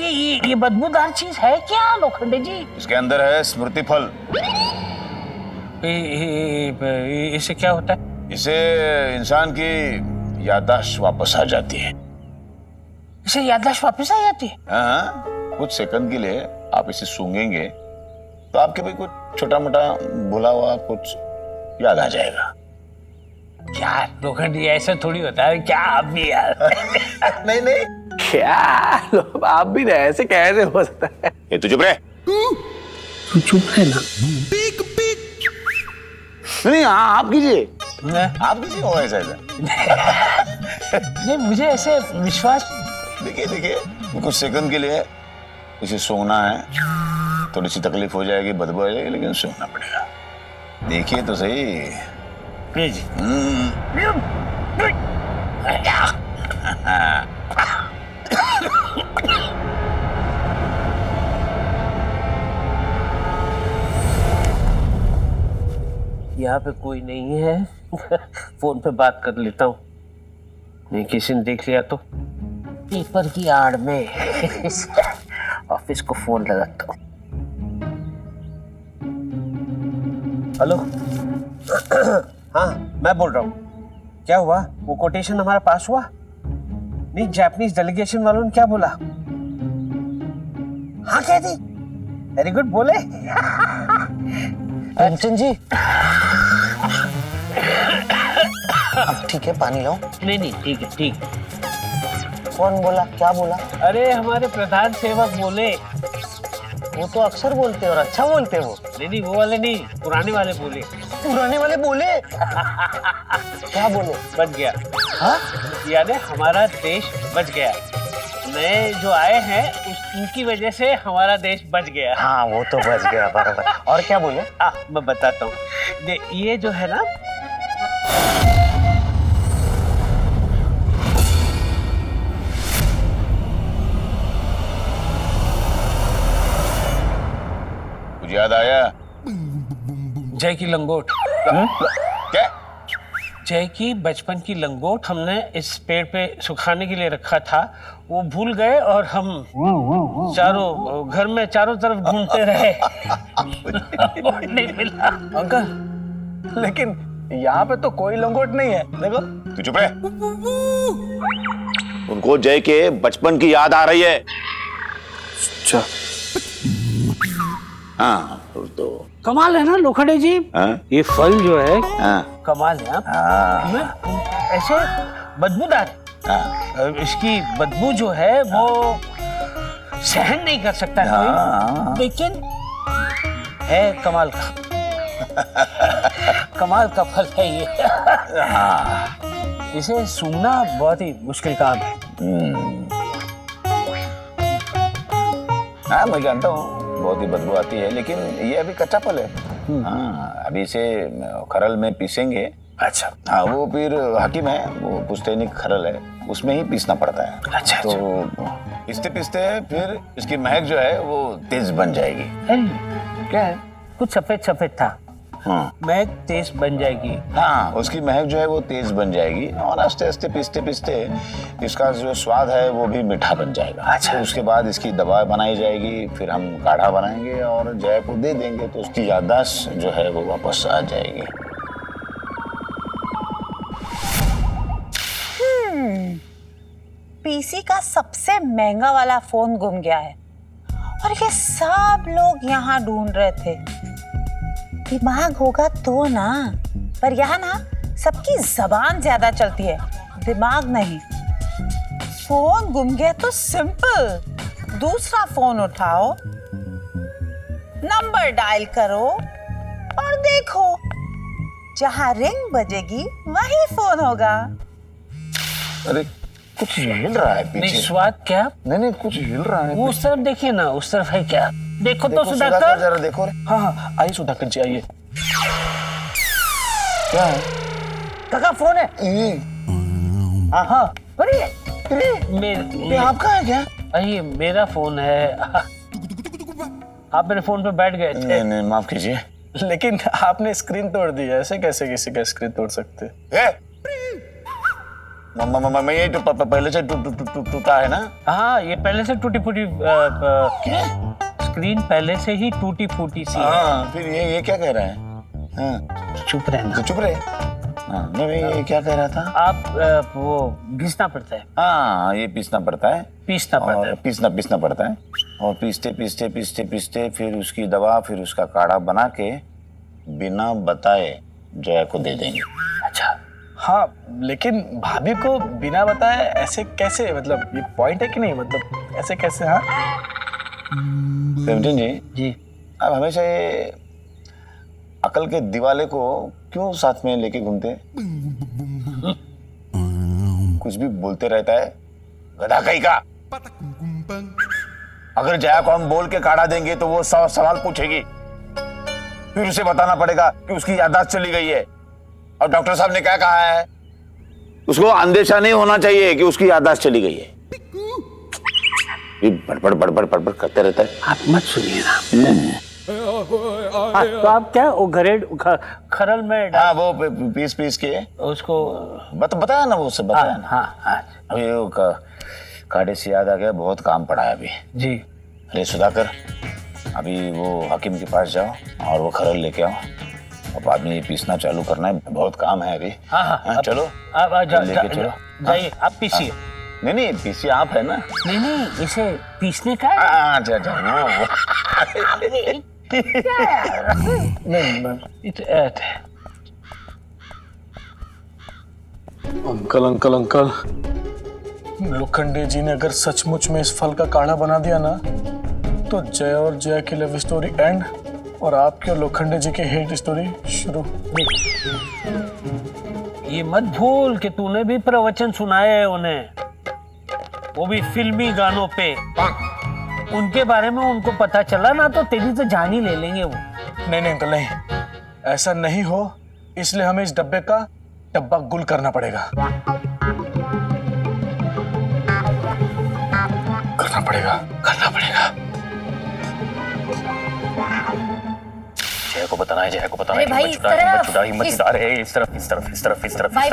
ये बदबूदार चीज है क्या लोखंडे जी? इसके अंदर है स्मृति फल। इससे क्या होता है? इसे इंसान की याददाश्त वापस आ जाती है। इससे याददाश्त वापस आ जाती है? हाँ, कुछ सेकंड के लिए आप इसे सूंघेंगे तो आपके भी कुछ छोटा मोटा भूला हुआ कुछ याद आ जाएगा। यार लोखंडी ऐसा थोड़ी होता है क्या आप भी यार? नहीं नहीं क्या आप भी रहे, ऐसे कैसे हो सकता है? ये तू चुप रहे। तू चुप है ना? नहीं आप कीजिए, आप कीजिए हो ऐसा ऐसा। नहीं मुझे ऐसे विश्वास। देखिए देखिए कुछ सेकंड के लिए इसे सोना है, थोड़ी सी तकलीफ हो जाएगी, बदबू आ जाएगी, लेकिन सोना पड़ेगा। देखिए तो सही। प्लीज। यहाँ पे कोई नहीं है। फोन पे बात कर लेता हूँ, नहीं किसी ने देख लिया तो पेपर की आड़ में ऑफिस को फोन लगाता हूँ। हेलो। हाँ मैं बोल रहा हूँ। क्या हुआ? वो कोटेशन हमारा पास हुआ? नहीं जापानीज डेलीगेशन वालों ने क्या बोला? हाँ कह दी। वेरी गुड बोले। प्रेमचंद जी अब ठीक है, पानी लो। नहीं नहीं ठीक है ठीक। कौन बोला, क्या बोला? अरे हमारे प्रधान सेवक बोले। वो तो अक्सर बोलते और अच्छा बोलते हो। नहीं वो वाले नहीं, पुराने वाले बोले। पुराने वाले बोले? क्या बोले? बच गया। हाँ? यानी हमारा देश बच गया। नए जो आए हैं उनकी वजह से हमारा देश बच गया। हाँ वो तो बच गया बराबर। और क्या बोले? मैं बताता हूँ। ये जो है ना, कुछ याद आया? जय की लंगोट। क्या? जय की बचपन की लंगोट हमने इस पेड़ पे सुखाने के लिए रखा था, वो भूल गए और हम चारों घर में चारों तरफ घूमते रहे। नहीं मिला। अंकल लेकिन यहाँ पे तो कोई लंगोट नहीं है। देखो। तू चुप रहे। उनको जय के बचपन की याद आ रही है। अच्छा। हाँ तो कमाल है ना लोखंडे जी। हाँ? ये फल जो है कमाल है। ऐसे बदबूदार। इसकी बदबू जो है वो सहन नहीं कर सकता कोई, लेकिन है कमाल का। कमाल का फल है ये। इसे सूंघना बहुत ही मुश्किल काम है। हाँ मैं जानता हूँ बहुत ही बदबू आती है, लेकिन ये अभी कच्चा फल है। हाँ अभी इसे खरल में पीसेंगे। अच्छा। हाँ वो फिर हकीम है, वो पुश्तैनी खरल है, उसमें ही पीसना पड़ता है। अच्छा। तो पीसते पीसते फिर इसकी महक जो है वो तेज बन जाएगी। क्या है? कुछ सफेद सफेद था। हाँ महक तेज बन जाएगी। हाँ उसकी महक जो है वो तेज बन जाएगी और आस्ते आस्ते पीसते पीसते इसका जो स्वाद है वो भी मीठा बन जाएगा। अच्छा। तो उसके बाद इसकी दवा बनाई जाएगी, फिर हम काढ़ा बनाएंगे और जय को दे देंगे तो उसकी याददाश्त जो है वो वापस आ जाएगी। पीसी का सबसे महंगा वाला फोन गुम गया है और ये सब लोग यहाँ ढूंढ रहे थे। दिमाग होगा तो ना, पर यहाँ ना सबकी जबान ज्यादा चलती है, दिमाग नहीं। फोन गुम गया तो सिंपल, दूसरा फोन उठाओ, नंबर डायल करो और देखो, जहाँ रिंग बजेगी वही फोन होगा। अरे कुछ हिल रहा है पीछे। नहीं स्वाद क्या? नहीं कुछ हिल रहा है। वो उस तरफ देखिए ना, उस तरफ है क्या? देखो तो सुधाकर। जरा देखो। हाँ आइए सुधाकर जी आइए। क्या है? काका फोन है। हाँ अरे ये आपका है क्या? अरे मेरा फोन है। आप मेरे फोन पे बैठ गए थे। नहीं माफ कीजिए, लेकिन आपने स्क्रीन तोड़ दी है, ऐसे कैसे किसी का स्क्रीन तोड़ सकते? मैं ये तो पहले से टूटा है ना? हाँ, ये पहले से टूटी फूटी स्क्रीन पहले से ही टूटी फूटी सी है। हाँ, फिर ये क्या कह रहा है? हाँ, चुप रहना। तो चुप रहे। हाँ, मैं ये क्या कह रहा था? आप वो घिसना पड़ता है। हाँ, ये पीसना पड़ता है, पीसना पड़ता है, पीसना पड़ता है, और पीसते फिर उसकी दवा, फिर उसका काढ़ा बना के बिना बताए जया को दे देंगे। अच्छा। हाँ, लेकिन भाभी को बिना बताए ऐसे कैसे? मतलब ये पॉइंट है कि नहीं? मतलब ऐसे कैसे? हाँ 17 जी, जी, आप हमेशा ये अकल के दिवाले को क्यों साथ में लेके घूमते? कुछ भी बोलते रहता है, गधा कहीं का। अगर जया को हम बोल के काढ़ा देंगे तो वो सवाल पूछेगी, फिर उसे बताना पड़ेगा कि उसकी याददाश्त चली गई है, और डॉक्टर साहब ने क्या कहा है, उसको अंदेशा नहीं होना चाहिए कि उसकी याददाश्त चली गई है। ये बड़बड़ करते रहता है। आप मत सुनिए ना। तो आप क्या वो खरल में हाँ, वो पीस के उसको बताया ना, वो सब बताया ना। हाँ। अभी वो काढ़े से याद आ गया, बहुत काम पड़ा है अभी जी। अरे सुधाकर, अभी वो हकीम के पास जाओ और वो खरल लेके आओ, और बाद में ये पीसना चालू करना है, बहुत काम है अभी। हाँ, चलो आप लेके चलो। जाइए, आप पीसिए। नहीं, पीसिए आप है ना। नहीं, इसे पीसने का है। अंकल, लोखंडे जी ने अगर सचमुच में इस फल का काढ़ा बना दिया ना, तो जय और जया की लव स्टोरी एंड, और आपके और लोखंडे जी की हेट स्टोरी शुरू। ये मत भूल कि तूने भी प्रवचन सुनाए है उन्हें, वो भी फिल्मी गानों पे। उनके बारे में उनको पता चला ना तो तेरी तो जान ही ले लेंगे वो। नहीं अंकल, नहीं, ऐसा नहीं हो, इसलिए हमें इस डब्बे का डब्बा गुल करना पड़ेगा। करना पड़ेगा। जया को बताना है, भाई, हिम्मत छुड़ा, इस तरफ। भाई,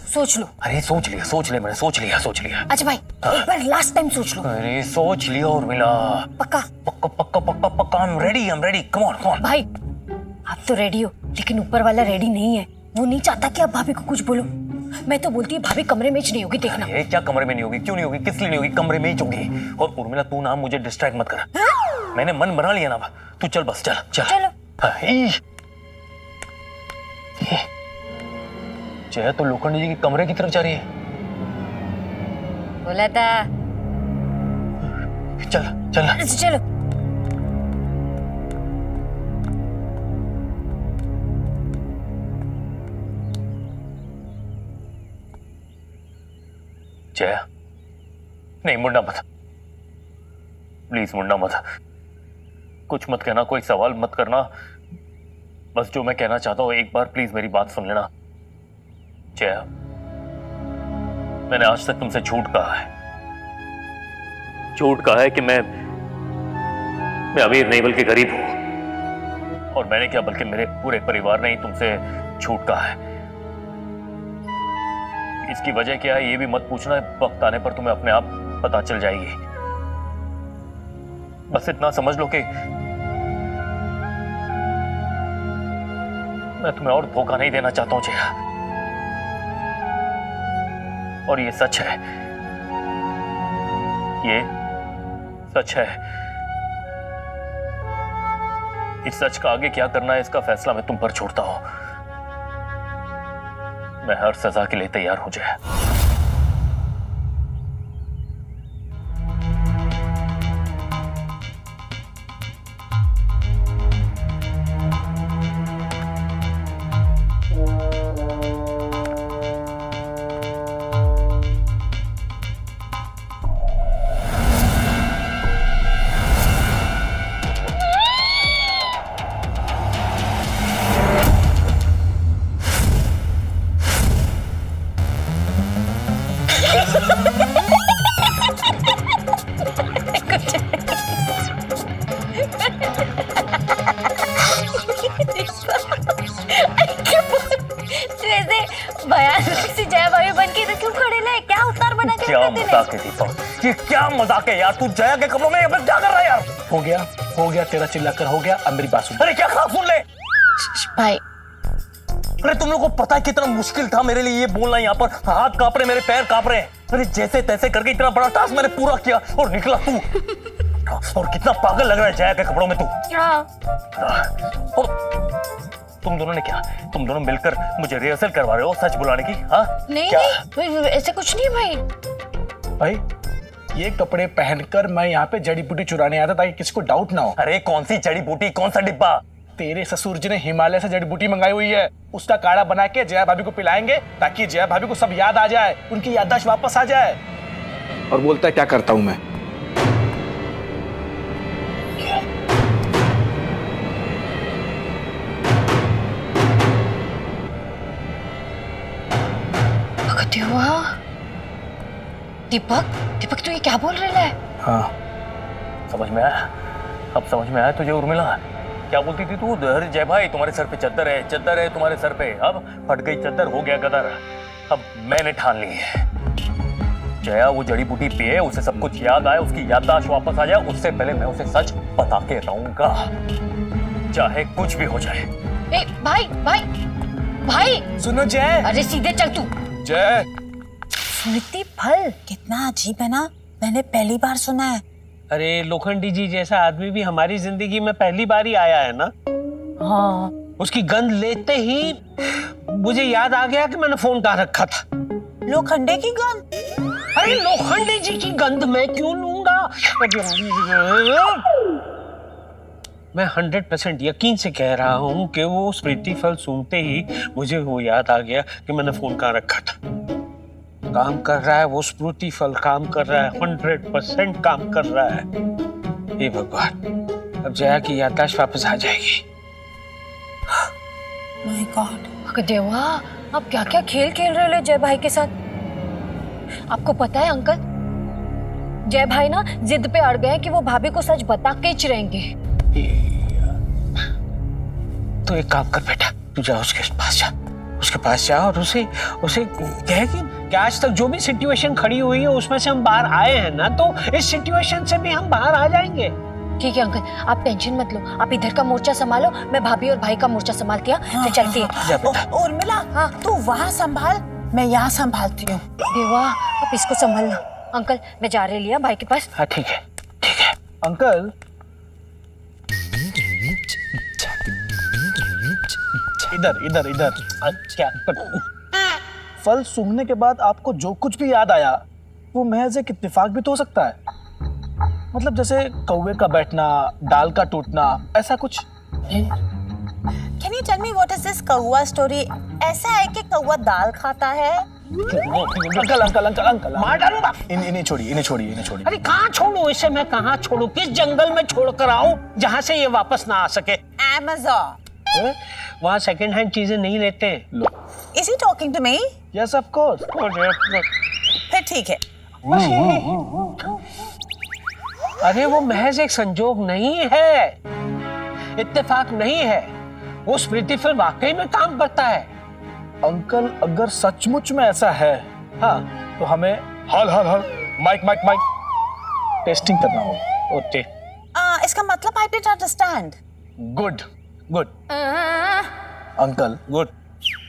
सोच लो। अरे सोच ले, मैंने सोच लिया। अच्छा भाई, एक बार लास्ट टाइम सोच लो। अरे सोच लिया और मिला। पक्का। I'm ready, come on। भाई, आप तो रेडी हो, लेकिन ऊपर वाला रेडी नहीं है। वो नहीं चाहता कि आप भाभी को कुछ बोलो। मैं तो बोलती है भाभी कमरे में नहीं होगी, देखना। ये क्या कमरे में नहीं होगी? क्यों नहीं होगी? किस लिए नहीं होगी? कमरे में ही होगी। और उर्मिला, तू ना मुझे डिस्ट्रैक्ट मत कर। मैंने मन बना लिया ना, तू चल, बस चल। जया तो लोखंडे जी के कमरे की तरफ जा रही है। बोला था। चल। जया, नहीं, मुड़ना मत, प्लीज मुड़ना मत। कुछ मत कहना, कोई सवाल मत करना, बस जो मैं कहना चाहता हूं एक बार प्लीज मेरी बात सुन लेना। जया, मैंने आज तक तुमसे झूठ कहा है कि मैं अमीर नहीं बल्कि गरीब हूं, और मैंने क्या बल्कि मेरे पूरे परिवार ने ही तुमसे झूठ कहा है। इसकी वजह क्या है ये भी मत पूछना, वक्त आने पर तुम्हें अपने आप पता चल जाएगी। बस इतना समझ लो कि मैं तुम्हें और धोखा नहीं देना चाहता हूं जया, और ये सच है, ये सच है। इस सच का आगे क्या करना है इसका फैसला मैं तुम पर छोड़ता हूं। मैं हर सजा के लिए तैयार हूं जया। भयानक सी जया भाभी बन के इधर क्यों खड़े ले? क्या उतार बना के क्या मजाक है दीपक, ये क्या मजाक है यार? तू जया के कपड़ों में क्या कर रहा है यार? हो गया तेरा चिल्लाकर हो गया। अब मेरी बात सुन। अरे क्या खा सुन ले भाई। अरे तुम लोगों को पता है कितना मुश्किल था मेरे लिए ये बोलना? यहाँ पर हाथ कांप रहे, मेरे पैर कांप रहे हैं। अरे जैसे तैसे करके इतना बड़ा टास्क मैंने पूरा किया और निकला तू। और कितना पागल लग रहा है जया के कपड़ों में तू। तुम दोनों ने क्या, तुम दोनों मिलकर मुझे रिहर्सल करवा रहे हो सच बुलाने की? हाँ नहीं ऐसे कुछ नहीं भाई। भाई ये कपड़े पहनकर मैं यहाँ पे जड़ी बूटी चुराने आया था ताकि किसी को डाउट ना हो। अरे कौन सी जड़ी बूटी, कौन सा डिब्बा? तेरे ससुर जी ने हिमालय से जड़ी बूटी मंगाई हुई है, उसका काढ़ा बना के जया भाभी को पिलाएंगे ताकि जया भाभी को सब याद आ जाए, उनकी याददाश्त वापस आ जाए। और बोलता है क्या करता हूं मैं? दीपक तू ये क्या बोल रहा है? हाँ समझ में आया, अब समझ में आया तुझे उर्मिला? क्या बोलती थी तू? अरे जय भाई तुम्हारे सर पे चद्दर है तुम्हारे सर पे। अब फट गई चद्दर, हो गया गदर। अब मैंने ठान ली है, जया वो जड़ी बूटी पिए, उसे सब कुछ याद आए, उसकी याददाश्त वापस आ जाए, उससे पहले मैं उसे सच बता के रहूंगा, चाहे कुछ भी हो जाए। ए, भाई सुनो जय। अरे सीधे चल तू। जय स्मृति फल कितना अजीब है ना, मैंने पहली बार सुना है। अरे लोखंडी जी जैसा आदमी भी हमारी जिंदगी में पहली बार ही आया है ना। हाँ उसकी गंध लेते ही मुझे याद आ गया कि मैंने फोन कहाँ रखा था। लोखंडे की गंध? अरे लोखंडी जी की गंध मैं क्यों लूंगा? मैं 100% यकीन से कह रहा हूँ कि वो स्मृति फल सुनते ही मुझे वो याद आ गया कि मैंने फोन कहाँ रखा था। काम कर रहा है वो स्मृति फल, काम कर रहा है, 100% काम कर रहा है। हे भगवान, अब जया की याददाश्त वापस आ जाएगी। My God. देवा, आप क्या क्या खेल खेल रहे हो जय भाई के साथ? आपको पता है अंकल, जय भाई ना जिद पे अड़ गए कि वो भाभी को सच बता के ही रहेंगे। तो एक काम कर बेटा, तू जा उसके पास जा और उसे कह कि आज तक जो भी सिचुएशन खड़ी हुई है उसमें से हम बाहर आए हैं ना, तो इस सिचुएशन से भी हम बाहर आ जाएंगे। ठीक है अंकल, आप टेंशन मत लो, आप इधर का मोर्चा संभालो, मैं भाभी और भाई का मोर्चा संभालती हूँ। फिर चलती है। उर्मिला, हाँ तू वहाँ संभाल, मैं यहाँ संभालती हूँ। देवा, आप इसको संभालना। अंकल मैं जा रही लिया भाई के पास। हाँ ठीक है। अंकल इधर क्या? फल सूंघने के बाद आपको जो कुछ भी याद आया वो महज एक इत्तेफाक भी तो हो सकता है। मतलब जैसे कौवे का बैठना, डाल का टूटना, ऐसा कुछ। Can you tell me what is this कौवा स्टोरी? ऐसा है कि कौवा दाल खाता है? अंकल मार डालूंगा। इन्हें छोड़िए। अरे कहाँ छोड़ू इसे, मैं कहाँ छोड़ू? किस जंगल में छोड़ कर आऊं जहाँ से ये वापस ना आ सके? Amazon। वहाँ सेकंड हैंड चीजें नहीं लेते हैं लोग। Is he talking to me? Yes of course. फिर ठीक है। अरे वो महज एक संजोग नहीं है, इत्तेफाक नहीं है, वो स्मृति फल वाकई में काम करता है। अंकल अगर सचमुच में ऐसा है, हाँ तो हमें हाल माइक टेस्टिंग करना होगा। ओके। इसका मतलब I didn't understand। Good uncle good.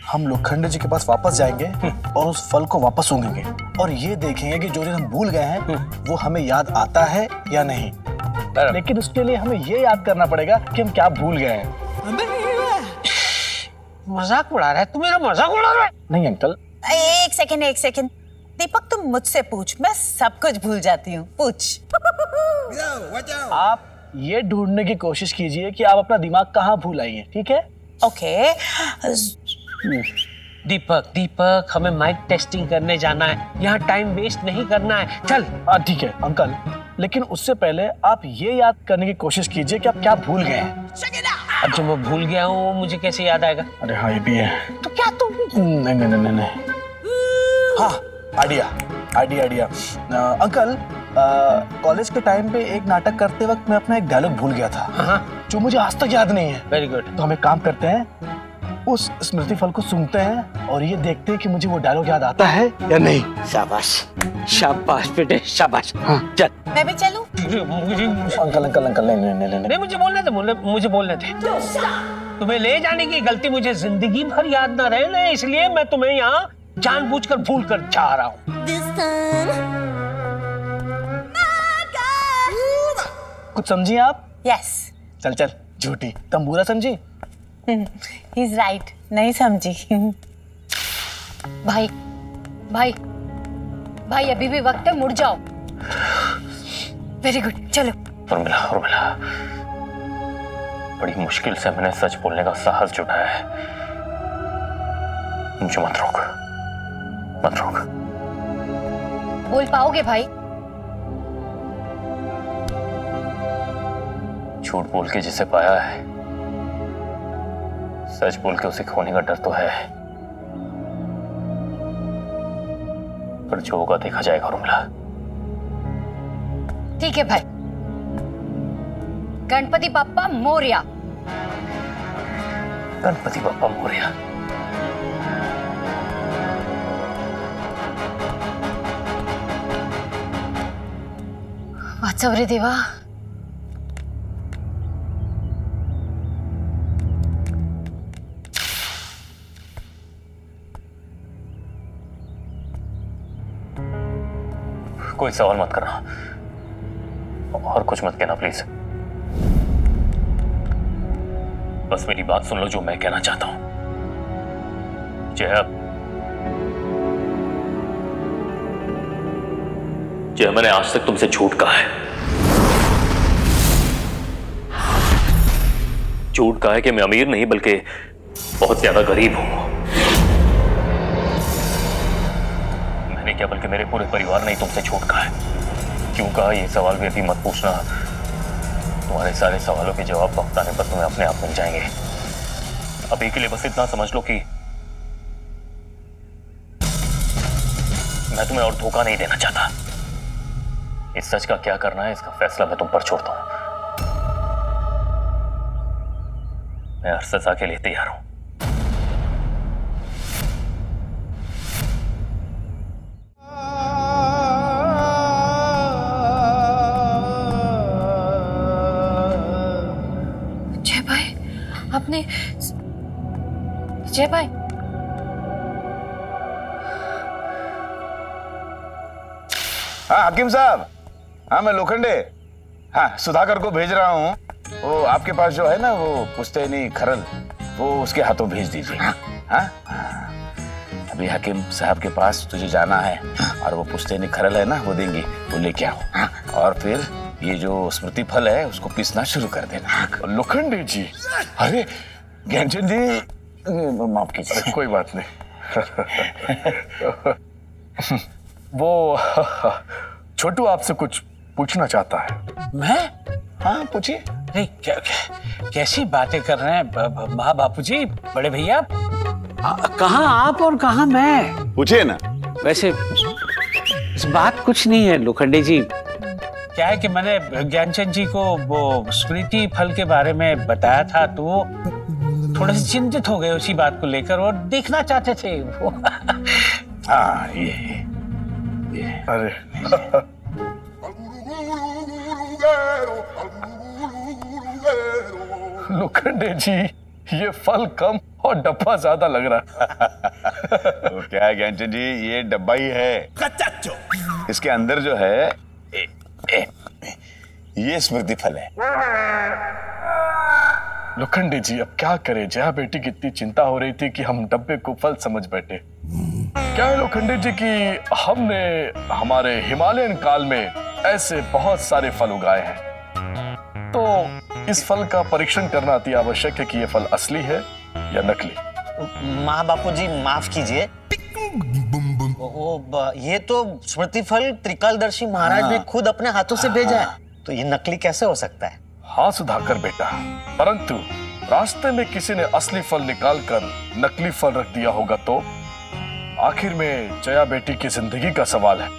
हम लोखंडे जी के पास वापस जाएंगे और उस फल को वापस सूंघेंगे और ये देखेंगे कि जो हम भूल गए हैं वो हमें याद आता है या नहीं। लेकिन उसके लिए हमें ये याद करना पड़ेगा कि हम क्या भूल गए हैं। मजाक उड़ा रहा है तू? मेरा मजाक उड़ा रहा है? नहीं अंकल। एक सेकंड दीपक, तुम मुझसे पूछ, मैं सब कुछ भूल जाती हूँ। पूछ। आप ये ढूंढने की कोशिश कीजिए कि आप अपना दिमाग कहाँ भूल आई हैं, ठीक है? ओके। दीपक हमें माइक टेस्टिंग करने जाना है, यहाँ टाइम वेस्ट नहीं करना है, चल। ठीक है अंकल, लेकिन उससे पहले आप ये याद करने की कोशिश कीजिए कि आप क्या भूल गए हैं। अब जो मैं भूल गया हूँ वो मुझे कैसे याद आएगा? अरे हाँ ये भी है। तो क्या तुम? नहीं। हाँ आइडिया। अंकल कॉलेज के टाइम पे एक नाटक करते वक्त मैं अपना एक डायलॉग भूल गया था। जो मुझे आज तक याद नहीं है। Very good. तो हम एक काम करते हैं, उस स्मृति फल को सूंघते हैं और ये देखते हैं कि मुझे वो डायलॉग याद आता है या नहीं। शाबाश, शाबाश बेटे, शाबाश। हाँ चल। मैं भी चलूं? अंकल अंकल अंकल नहीं, मुझे बोलने थे, मुझे बोलने थे। तुम्हें ले जाने की गलती मुझे जिंदगी भर याद ना रहे ना, इसलिए मैं तुम्हें यहाँ जानबूझकर भूल कर जा रहा हूँ। कुछ समझी आप? यस। चल चल, झूठी तंबूरा समझी? He's right, नहीं समझी। भाई भाई भाई, अभी भी वक्त है, मुड़ जाओ। वेरी गुड, चलो। उर्मिला, बड़ी मुश्किल से मैंने सच बोलने का साहस जुटाया है। मुझे मत रोक। बोल पाओगे भाई? झूठ बोल के जिसे पाया है, सच बोल के उसे खोने का डर तो है, पर जो होगा देखा जाएगा उर्मिला। ठीक है भाई, गणपति बाप्पा मोरया। गणपति बाप्पा मोरया। वाचव रे देवा। कोई सवाल मत करना और कुछ मत कहना प्लीज। बस मेरी बात सुन लो, जो मैं कहना चाहता हूं। जय, मैंने आज तक तुमसे झूठ कहा है। झूठ कहा है कि मैं अमीर नहीं बल्कि बहुत ज्यादा गरीब हूं। मैंने क्या, बल्कि मेरे पूरे परिवार ने तुमसे झूठ कहा है। क्यों कहा, ये सवाल भी अभी मत पूछना। तुम्हारे सारे सवालों के जवाब वक्त आने पर तुम्हें अपने आप मिल जाएंगे। अभी के लिए बस इतना समझ लो कि मैं तुम्हें और धोखा नहीं देना चाहता। इस सच का क्या करना है, इसका फैसला मैं तुम पर छोड़ता हूं। मैं हर सजा के लिए तैयार हूं। आपने जय भाई, हाँ हकीम साहब, हाँ मैं लोखंडे, हाँ सुधाकर को भेज रहा हूँ। वो आपके पास जो है ना वो पुश्तैनी खरल, वो उसके हाथों भेज दीजिए। हाँ अभी हकीम साहब के पास तुझे जाना है और वो पुश्तैनी खरल है ना वो देंगी, वो लेके आओ। और फिर ये जो स्मृति फल है उसको पीसना शुरू कर देना। लोखंडे जी, अरे ज्ञानचंद जी माफ कीजिए। कोई बात नहीं। वो छोटू आपसे कुछ पूछना चाहता है। मैं? हाँ पूछिए। नहीं, कैसी बातें कर रहे हैं माँ बापू जी, बड़े भैया? कहाँ आप और कहाँ मैं? पूछिए ना। वैसे इस बात कुछ नहीं है लोखंडे जी। क्या है कि मैंने ज्ञानचंद जी को वो स्मृति फल के बारे में बताया था, तो वो थोड़े से चिंतित हो गए उसी बात को लेकर और देखना चाहते थे वो। हाँ ये अरे लोखंडे जी, ये फल कम और डब्बा ज्यादा लग रहा है। तो क्या है ज्ञानचंद जी, ये डब्बा ही है। इसके अंदर जो है ये स्मृति फल है। लोखंडे जी, अब क्या करें, जया बेटी की इतनी चिंता हो रही थी कि हम डब्बे को फल समझ बैठे। क्या है लोखंडे जी कि हमने हमारे हिमालयन काल में ऐसे बहुत सारे फल उगाए हैं, तो इस फल का परीक्षण करना अति आवश्यक है कि ये फल असली है या नकली। माँ बापू जी माफ कीजिए, ये तो स्मृति फल त्रिकालदर्शी महाराज ने खुद अपने हाथों से भेजा है, तो ये नकली कैसे हो सकता है? हाँ सुधाकर बेटा, परंतु रास्ते में किसी ने असली फल निकालकर नकली फल रख दिया होगा तो आखिर में जया बेटी की जिंदगी का सवाल है।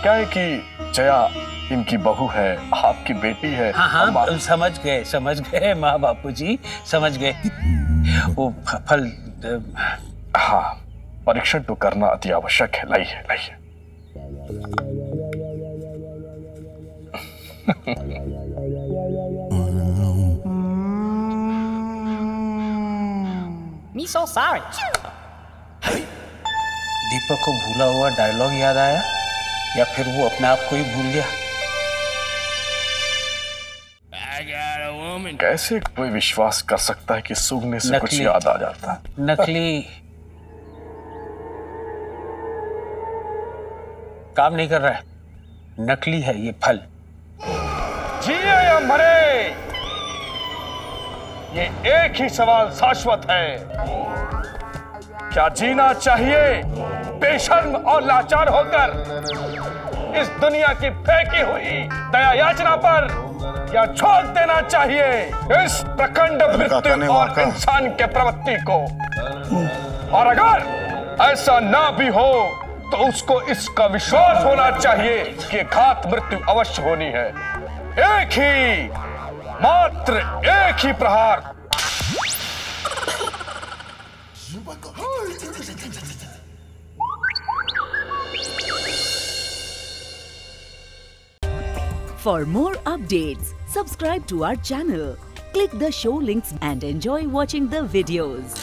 क्या है कि जया इनकी बहू है, आपकी बेटी है। हाँ समझ गए माँ बापू जी, समझ गए। वो फल हाँ, परीक्षण तो करना अति आवश्यक है। लाइए लाइए। Me so sorry. दीपक को भूला हुआ डायलॉग याद आया या फिर वो अपने आप को ही भूल गया? कैसे कोई विश्वास कर सकता है कि सूंघने से कुछ याद आ जाता है? नकली काम नहीं कर रहा है, नकली है ये फल। जिए या मरे, ये एक ही सवाल शाश्वत है। क्या जीना चाहिए बेशर्म और लाचार होकर इस दुनिया की फेंकी हुई दया याचना पर, या छोड़ देना चाहिए इस प्रखंड मृत्यु और इंसान के प्रवृत्ति को? और अगर ऐसा ना भी हो तो उसको इसका विश्वास होना चाहिए कि घात मृत्यु अवश्य होनी है। एक ही, मात्र एक ही प्रहार। For more updates, subscribe to our channel, click the show links and enjoy watching the videos.